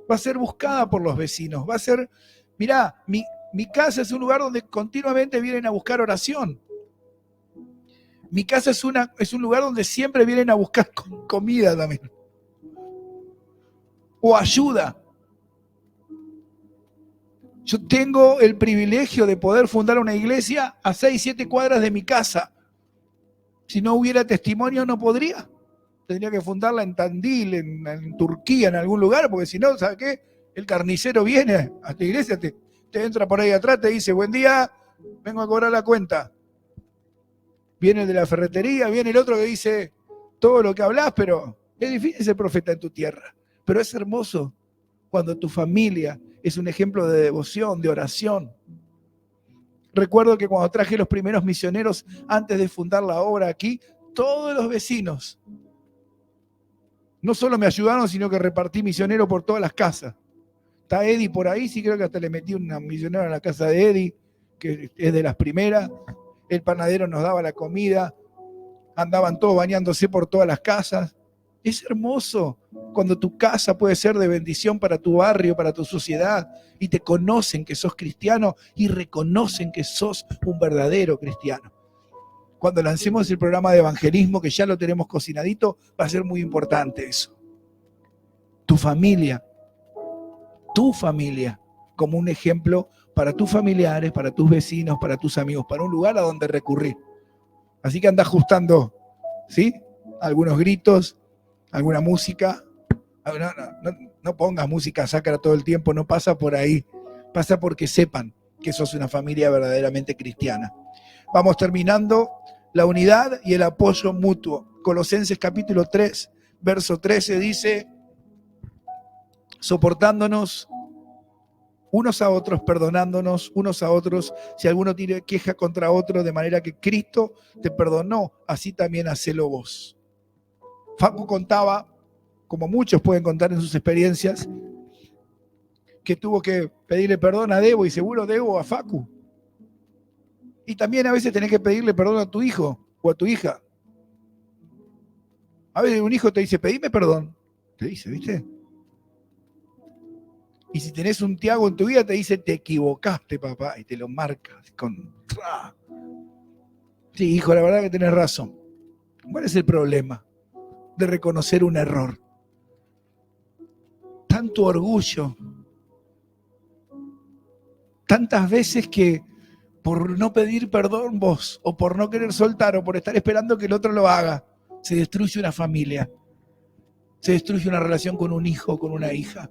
va a ser buscada por los vecinos, va a ser, mirá, mi casa es un lugar donde continuamente vienen a buscar oración. Mi casa es un lugar donde siempre vienen a buscar comida también. O ayuda. Yo tengo el privilegio de poder fundar una iglesia a 6, 7 cuadras de mi casa. Si no hubiera testimonio no podría. Tendría que fundarla en Tandil, en Turquía, en algún lugar, porque si no, ¿sabes qué? El carnicero viene a la iglesia, te entra por ahí atrás, te dice, buen día, vengo a cobrar la cuenta. Viene el de la ferretería, viene el otro que dice todo lo que hablas, pero es difícil ser profeta en tu tierra. Pero es hermoso cuando tu familia es un ejemplo de devoción, de oración. Recuerdo que cuando traje los primeros misioneros antes de fundar la obra aquí, todos los vecinos no solo me ayudaron, sino que repartí misioneros por todas las casas. Está Eddie por ahí, sí creo que hasta le metí una misionera a la casa de Eddie, que es de las primeras. El panadero nos daba la comida, andaban todos bañándose por todas las casas. Es hermoso cuando tu casa puede ser de bendición para tu barrio, para tu sociedad, y te conocen que sos cristiano y reconocen que sos un verdadero cristiano. Cuando lancemos el programa de evangelismo, que ya lo tenemos cocinadito, va a ser muy importante eso. Tu familia, como un ejemplo para tus familiares, para tus vecinos, para tus amigos, para un lugar a donde recurrir. Así que anda ajustando, ¿sí? Algunos gritos, alguna música. No pongas música sacra todo el tiempo, no pasa por ahí. Pasa porque sepan que sos una familia verdaderamente cristiana. Vamos terminando. La unidad y el apoyo mutuo. Colosenses capítulo 3, verso 13 dice, soportándonos unos a otros, perdonándonos unos a otros, si alguno tiene queja contra otro, de manera que Cristo te perdonó, así también hacelo vos. Facu contaba, como muchos pueden contar en sus experiencias, que tuvo que pedirle perdón a Debo y seguro Debo a Facu. Y también a veces tenés que pedirle perdón a tu hijo o a tu hija. A veces un hijo te dice, pedime perdón. Te dice, ¿viste? Y si tenés un Tiago en tu vida, te dice, te equivocaste, papá. Y te lo marca con... Sí, hijo, la verdad que tenés razón. ¿Cuál es el problema de reconocer un error? Tanto orgullo. Tantas veces que por no pedir perdón vos, o por no querer soltar, o por estar esperando que el otro lo haga, se destruye una familia. Se destruye una relación con un hijo o con una hija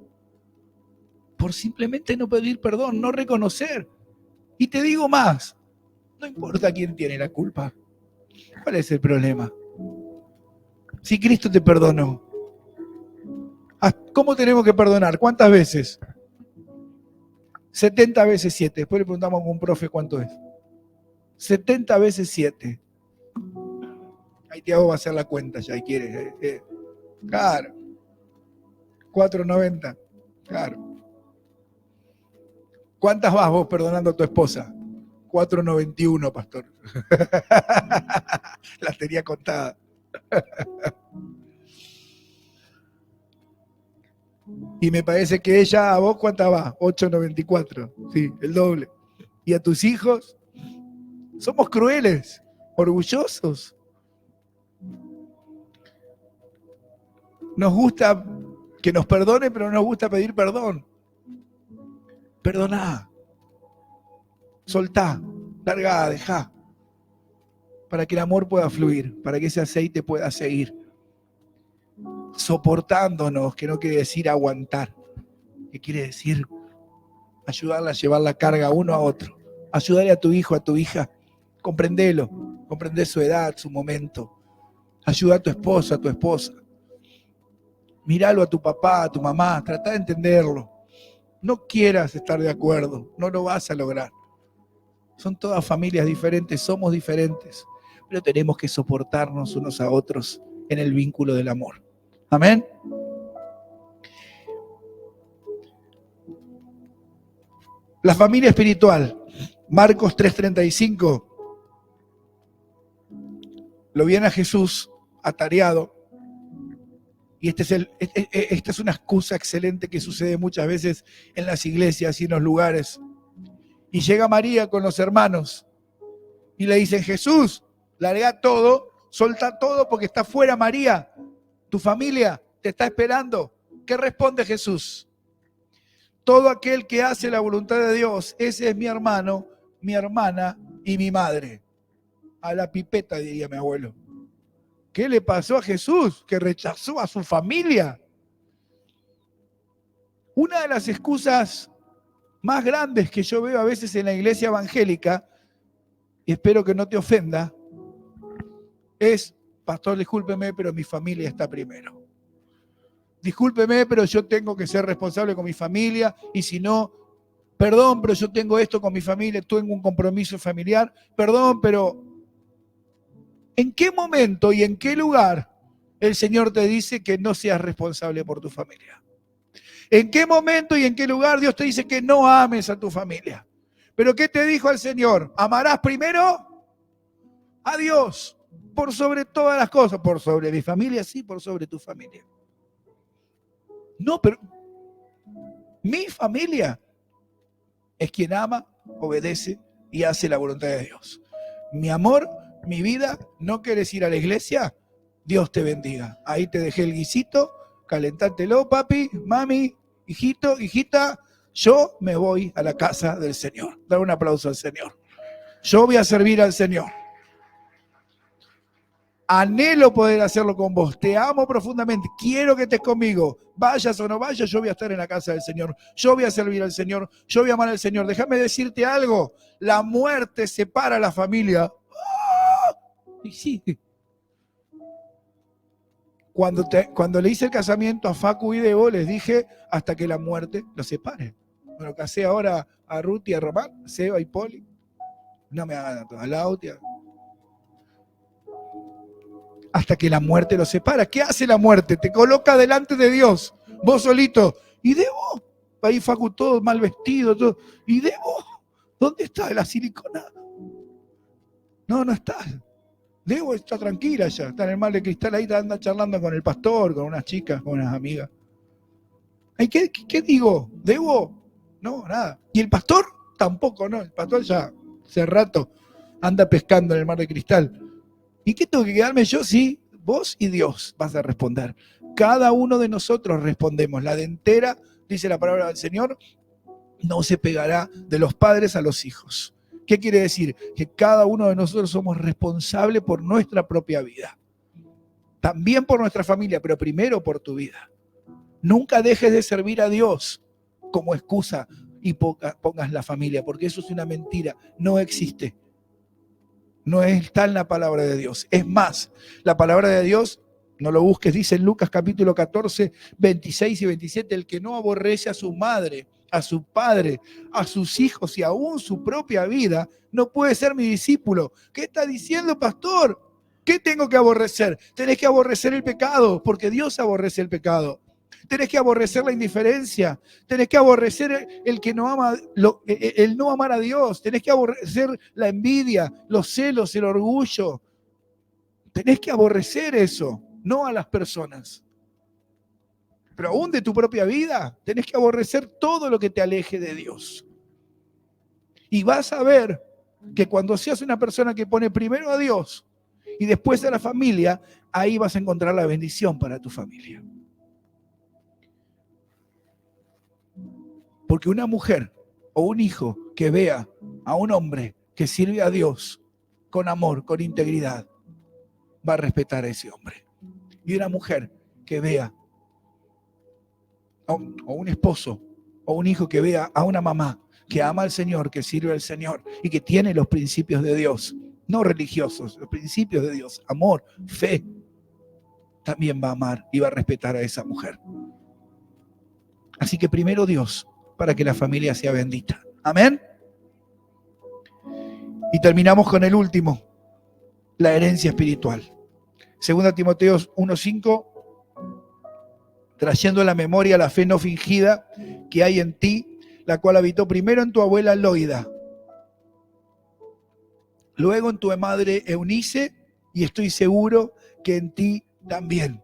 por simplemente no pedir perdón, no reconocer. Y te digo más, no importa quién tiene la culpa. ¿Cuál es el problema? Si Cristo te perdonó, ¿cómo tenemos que perdonar? ¿Cuántas veces? 70 veces 7. Después le preguntamos a un profe cuánto es. 70 veces 7. Ahí Tiago va a hacer la cuenta, ya quiere. Claro. 4.90. Claro. ¿Cuántas vas vos perdonando a tu esposa? 4.91, pastor. Las tenía contadas. Y me parece que ella, ¿a vos cuántas va? 8.94. Sí, el doble. ¿Y a tus hijos? Somos crueles, orgullosos. Nos gusta que nos perdone, pero no nos gusta pedir perdón. Perdoná, soltá, largá, dejá, para que el amor pueda fluir, para que ese aceite pueda seguir. Soportándonos, que no quiere decir aguantar, que quiere decir ayudarla a llevar la carga uno a otro. Ayudarle a tu hijo, a tu hija, comprendelo, comprender su edad, su momento. Ayuda a tu esposa, a tu esposa. Míralo a tu papá, a tu mamá, trata de entenderlo. No quieras estar de acuerdo, no lo vas a lograr. Son todas familias diferentes, somos diferentes, pero tenemos que soportarnos unos a otros en el vínculo del amor. Amén. La familia espiritual, Marcos 3:35, lo viene a Jesús atareado. Y esta es una excusa excelente que sucede muchas veces en las iglesias y en los lugares. Y llega María con los hermanos y le dicen: Jesús, larga todo, solta todo porque está fuera María. Tu familia te está esperando. ¿Qué responde Jesús? Todo aquel que hace la voluntad de Dios, ese es mi hermano, mi hermana y mi madre. A la pipeta, diría mi abuelo. ¿Qué le pasó a Jesús? Que rechazó a su familia. Una de las excusas más grandes que yo veo a veces en la iglesia evangélica, y espero que no te ofenda, es: pastor, discúlpeme, pero mi familia está primero. Discúlpeme, pero yo tengo que ser responsable con mi familia, y si no, perdón, pero yo tengo esto con mi familia, tengo un compromiso familiar, perdón, pero ¿en qué momento y en qué lugar el Señor te dice que no seas responsable por tu familia? ¿En qué momento y en qué lugar Dios te dice que no ames a tu familia? ¿Pero qué te dijo el Señor? ¿Amarás primero a Dios por sobre todas las cosas? ¿Por sobre mi familia? Sí, por sobre tu familia. No, pero mi familia es quien ama, obedece y hace la voluntad de Dios. Mi amor, mi vida, ¿no quieres ir a la iglesia? Dios te bendiga. Ahí te dejé el guisito, calentátelo, papi, mami, hijito, hijita. Yo me voy a la casa del Señor. Dar un aplauso al Señor. Yo voy a servir al Señor. Anhelo poder hacerlo con vos. Te amo profundamente. Quiero que estés conmigo. Vayas o no vayas, yo voy a estar en la casa del Señor. Yo voy a servir al Señor. Yo voy a amar al Señor. Déjame decirte algo. La muerte separa a la familia. Y sí. Cuando le hice el casamiento a Facu y Debo, les dije hasta que la muerte los separe. Bueno, casé ahora a Ruth y a Román, a Seba y Poli. No me hagan a Lautia. Hasta que la muerte los separa. ¿Qué hace la muerte? Te coloca delante de Dios, vos solito. ¿Y Debo? Ahí Facu todo mal vestido, todo. ¿Y Debo? ¿Dónde está la silicona? No está. Debo está tranquila ya, está en el mar de cristal, ahí anda charlando con el pastor, con unas chicas, con unas amigas. ¿Qué digo? ¿Debo? No, nada. ¿Y el pastor? Tampoco, no. El pastor ya hace rato anda pescando en el mar de cristal. ¿Y qué tengo que quedarme yo? Sí, vos y Dios vas a responder. Cada uno de nosotros respondemos. La dentera, dice la palabra del Señor, no se pegará de los padres a los hijos. ¿Qué quiere decir? Que cada uno de nosotros somos responsables por nuestra propia vida. también por nuestra familia, pero primero por tu vida. Nunca dejes de servir a Dios como excusa y pongas la familia, porque eso es una mentira, no existe. No está en la palabra de Dios. Es más, la palabra de Dios, no lo busques, dice en Lucas capítulo 14, 26 y 27, el que no aborrece a su madre, a su padre, a sus hijos y aún su propia vida, no puede ser mi discípulo. ¿Qué está diciendo, pastor? ¿Qué tengo que aborrecer? Tenés que aborrecer el pecado, porque Dios aborrece el pecado. Tenés que aborrecer la indiferencia, tenés que aborrecer el que no ama, el no amar a Dios, tenés que aborrecer la envidia, los celos, el orgullo. Tenés que aborrecer eso, no a las personas. Pero aún de tu propia vida, tenés que aborrecer todo lo que te aleje de Dios. Y vas a ver que cuando seas una persona que pone primero a Dios y después a la familia, ahí vas a encontrar la bendición para tu familia. Porque una mujer o un hijo que vea a un hombre que sirve a Dios con amor, con integridad, va a respetar a ese hombre. Y una mujer que vea a un esposo o un hijo que vea a una mamá que ama al Señor, que sirve al Señor y que tiene los principios de Dios, no religiosos, los principios de Dios, amor, fe, también va a amar y va a respetar a esa mujer. Así que primero Dios, para que la familia sea bendita. Amén. Y terminamos con el último, la herencia espiritual. 2 Timoteo 1:5, trayendo a la memoria la fe no fingida que hay en ti, la cual habitó primero en tu abuela Loida, luego en tu madre Eunice, y estoy seguro que en ti también.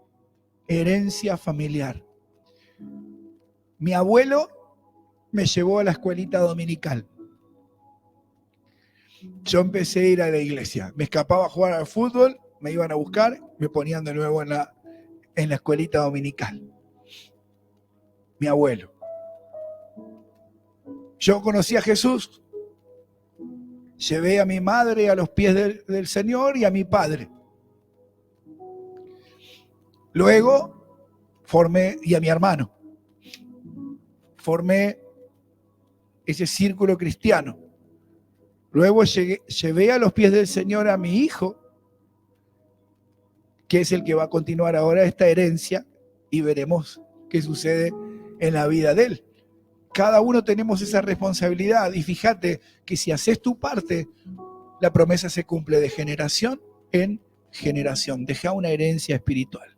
Herencia familiar. Mi abuelo me llevó a la escuelita dominical. Yo empecé a ir a la iglesia. Me escapaba a jugar al fútbol, me iban a buscar, me ponían de nuevo en la escuelita dominical. Mi abuelo. Yo conocí a Jesús, llevé a mi madre a los pies del Señor y a mi padre. Luego formé, y a mi hermano, formé ese círculo cristiano. Luego llevé a los pies del Señor a mi hijo, que es el que va a continuar ahora esta herencia, y veremos qué sucede en la vida de él. Cada uno tenemos esa responsabilidad, y fíjate que si haces tu parte, la promesa se cumple de generación en generación. Deja una herencia espiritual.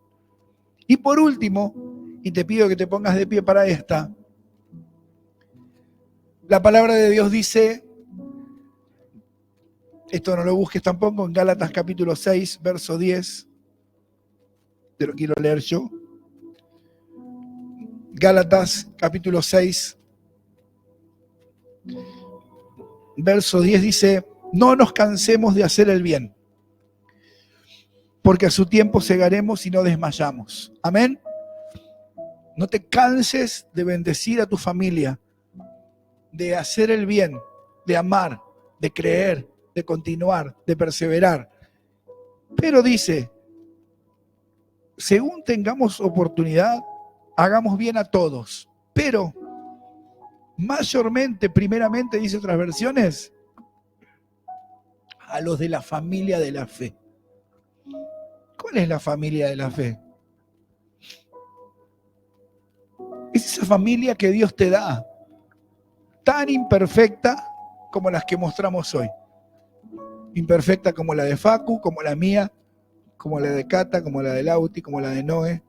Y por último, y te pido que te pongas de pie para esta, la palabra de Dios dice, esto no lo busques tampoco, en Gálatas capítulo 6, verso 10, te lo quiero leer yo. Gálatas capítulo 6, verso 10 dice, no nos cansemos de hacer el bien, porque a su tiempo segaremos y no desmayamos. Amén. No te canses de bendecir a tu familia, de hacer el bien, de amar, de creer, de continuar, de perseverar. Pero dice, según tengamos oportunidad, hagamos bien a todos, pero mayormente, primeramente, dice otras versiones, a los de la familia de la fe. ¿Cuál es la familia de la fe? Es esa familia que Dios te da, tan imperfecta como las que mostramos hoy. Imperfecta como la de Facu, como la mía, como la de Cata, como la de Lauti, como la de Noé,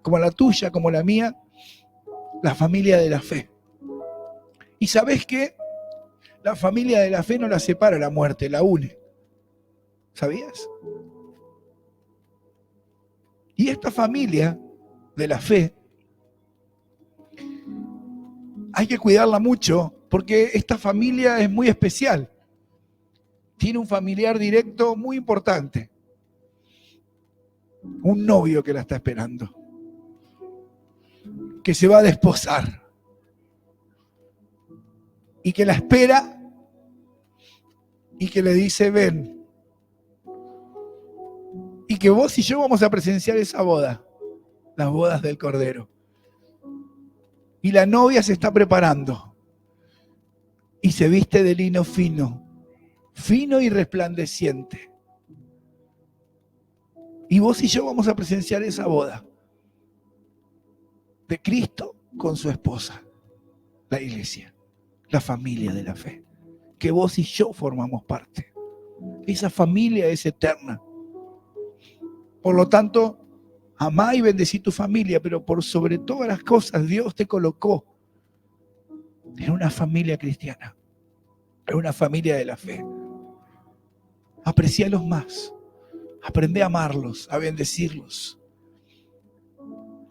como la tuya, como la mía, la familia de la fe. ¿Y sabés qué? La familia de la fe no la separa la muerte, la une. ¿Sabías? Y esta familia de la fe hay que cuidarla mucho porque esta familia es muy especial. Tiene un familiar directo muy importante. Un novio que la está esperando. Que se va a desposar. Y que la espera y que le dice ven. Y que vos y yo vamos a presenciar esa boda, las bodas del Cordero. Y la novia se está preparando y se viste de lino fino, fino y resplandeciente. Y vos y yo vamos a presenciar esa boda de Cristo con su esposa, la iglesia, la familia de la fe, que vos y yo formamos parte. Esa familia es eterna. Por lo tanto, amá y bendecí tu familia, pero por sobre todas las cosas Dios te colocó en una familia cristiana, en una familia de la fe. Aprecialos más, aprende a amarlos, a bendecirlos,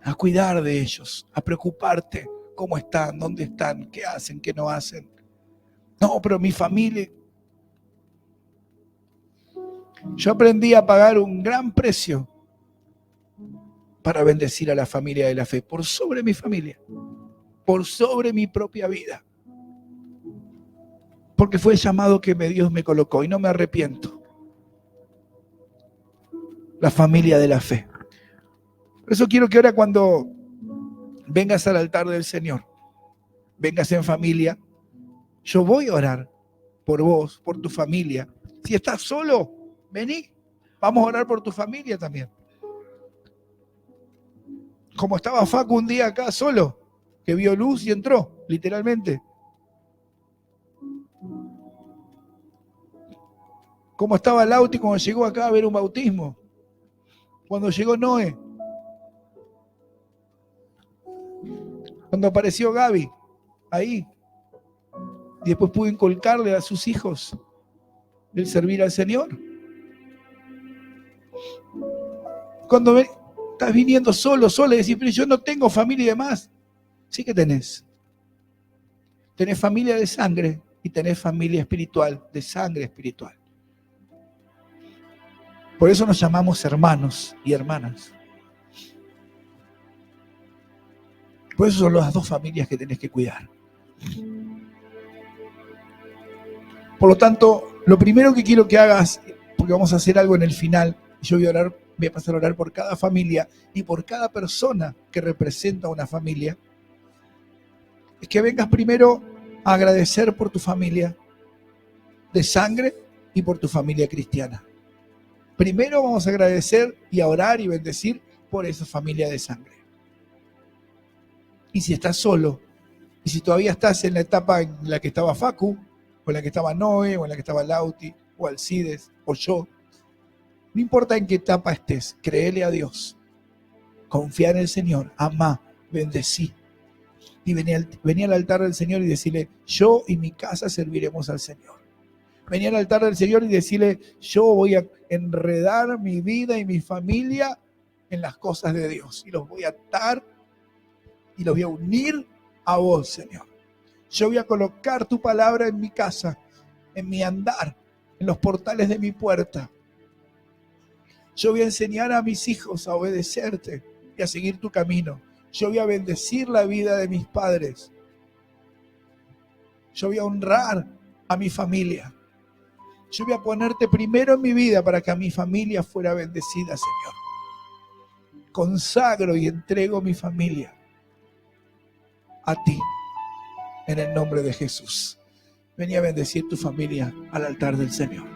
a cuidar de ellos, a preocuparte cómo están, dónde están, qué hacen, qué no hacen. No, pero mi familia... Yo aprendí a pagar un gran precio para bendecir a la familia de la fe, por sobre mi familia, por sobre mi propia vida. Porque fue el llamado que Dios me colocó y no me arrepiento. La familia de la fe. Por eso quiero que ahora cuando vengas al altar del Señor, vengas en familia, yo voy a orar por vos, por tu familia. Si estás solo, vení, vamos a orar por tu familia también. Como estaba Facu un día acá solo, que vio luz y entró, literalmente. Como estaba Lauti cuando llegó acá a ver un bautismo. Cuando llegó Noé. Cuando apareció Gaby, ahí. Y después pudo inculcarle a sus hijos el servir al Señor. Cuando estás viniendo solo, sola, y decís, pero yo no tengo familia y demás. Sí que tenés. Tenés familia de sangre y tenés familia espiritual, de sangre espiritual. Por eso nos llamamos hermanos y hermanas. Por eso son las dos familias que tenés que cuidar. Por lo tanto, lo primero que quiero que hagas, porque vamos a hacer algo en el final, yo voy a pasar a orar por cada familia y por cada persona que representa una familia, es que vengas primero a agradecer por tu familia de sangre y por tu familia cristiana. Primero vamos a agradecer y a orar y bendecir por esa familia de sangre. Y si estás solo, y si todavía estás en la etapa en la que estaba Facu, o en la que estaba Noé, o en la que estaba Lauti, o Alcides, o yo, no importa en qué etapa estés, créele a Dios, confía en el Señor, amá, bendecí, y vení al altar del Señor y decirle, yo y mi casa serviremos al Señor. Vení al altar del Señor y decirle, yo voy a enredar mi vida y mi familia en las cosas de Dios, y los voy a atar y los voy a unir a vos, Señor. Yo voy a colocar tu palabra en mi casa, en mi andar, en los portales de mi puerta. Yo voy a enseñar a mis hijos a obedecerte y a seguir tu camino. Yo voy a bendecir la vida de mis padres. Yo voy a honrar a mi familia. Yo voy a ponerte primero en mi vida para que a mi familia fuera bendecida, Señor. Consagro y entrego mi familia a ti, en el nombre de Jesús. Vení a bendecir tu familia al altar del Señor.